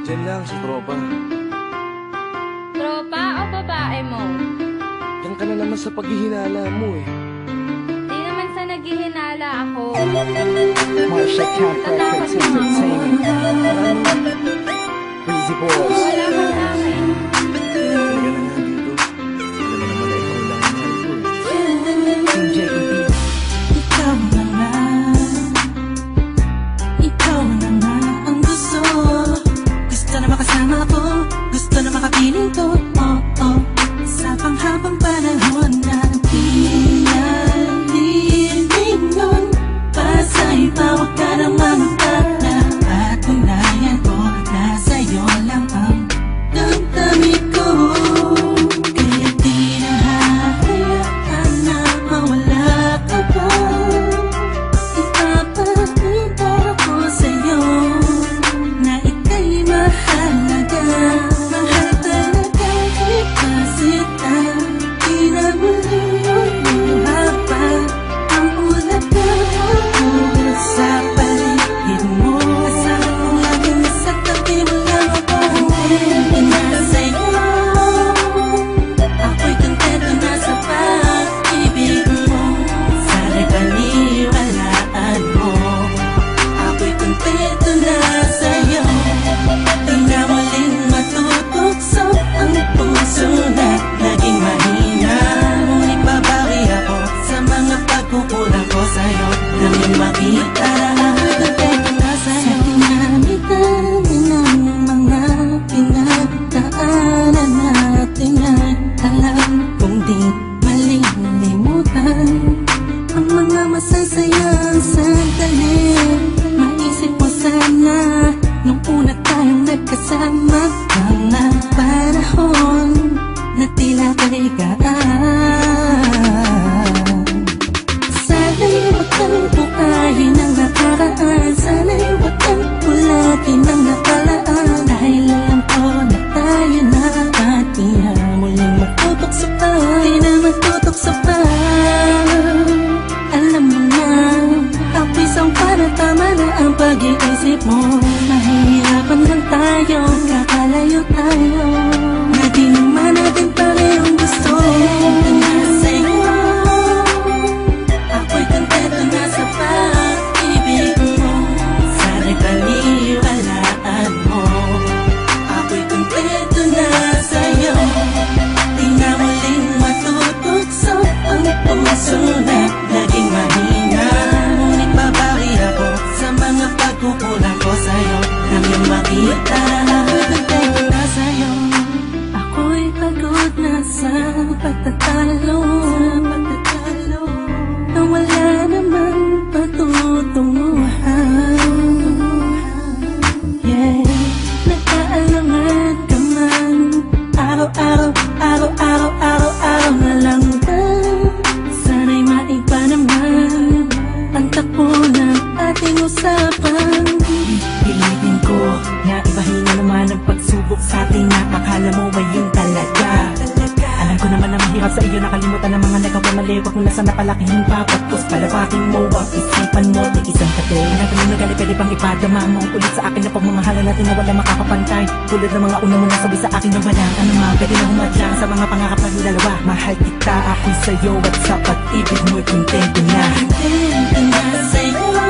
Diyan lang sa tropa. Tropa o babae mo? Diyan ka na naman sa paghihinala mo eh. Di naman sa naghihinala ako. Marsha Camp Records Entertainment. Breezy Boys. Wala ka sa akin. Halika na nga dito. Alam mo naman na ikaw lang ang mahal ko eh. Team JED. Ikaw na nga. Ikaw na nga ang gusto. Gusto na makasama ko. Gusto na makapiling ko. Oh, oh. Sa panghabang panahon na pinalilingon. Pasa'y bawag ka ng manutala. At unayan ko na sa'yo lang ang damdamin ko. Kaya di na hahayaan na mawala ka pa. Ipapakita ko sa'yo na ika'y mahalaga. Mahal talaga ipasita. Di na muli haba ang ulaga sa paligid mo. Kasama ko lagi nasa tabi mo lang ako. Hindi na sa'yo. Ako'y kontento na sa pag-ibig mo. Sana'y paniwalaan mo. Ako'y kontento na sa'yo. Di na muling matutukso ang puso na naging mahina. Ngunit babawi ako sa mga pagkukulang ko sa'yo. Nang makita na ako'y kontento na sa'yo. Sa dinami-dami ng mga pinagdaanan natin ay alam kong di malilimutan ang mga masasayang sandali. Maisip mo sana nung una tayong nagkasama. Mga panahon na tila kaligaan. Sana'y wag kang bukayin ang nakaraan. Sana'y wag kang ulatin ang nakalaan. Dahil alam ko na tayo na at di na muling magtutukso pa. Di na magtutukso pa. Alam mo na, ako'y isang para tama na ang pag-iisip mo. Mahihirapan lang tayo, kakalayo tayo. Na di naman natin parehong gusto. Kontento na sa'yo. Ako'y kontento na sa pag-ibig mo. Sana'y paniwalaan mo. Ako'y kontento na sa'yo. Di na muling matutukso ang puso na naging mahina. Ngunit babawi ako sa mga pagkukulang ko sa'yo. Nang iyong makita ako'y kontento na sa'yo. Ako'y pagod na sa pagtatalo. Na wala namang patutunguhan. Yeah, nagkaalangan ka man. Araw-araw na lang ba? Sana'y maiba naman ang takbo ng ating usapan. Pilitin ko na ibahin na naman ang pagsubok sa ating nakakala mo ay yun talaga. Alam ko naman na mahirap sa iyo nakalimutan ang mga nagkakamali. Huwag mo na sana palakihin pa. Pagkos palabating mo ang isipan mo. Tikisan ka din. Alam ko na nagali pwede pang ipadama mo ulit sa akin na pagmamahala natin na wala makakapantay. Tulad ng mga una mo nasabi sa akin na walang anumang pwede na humadlang sa mga pangarap natin dalawa. Mahal kita ako'y sa'yo at sa pag-ibig mo'y kontento na. Kontento na sa'yo.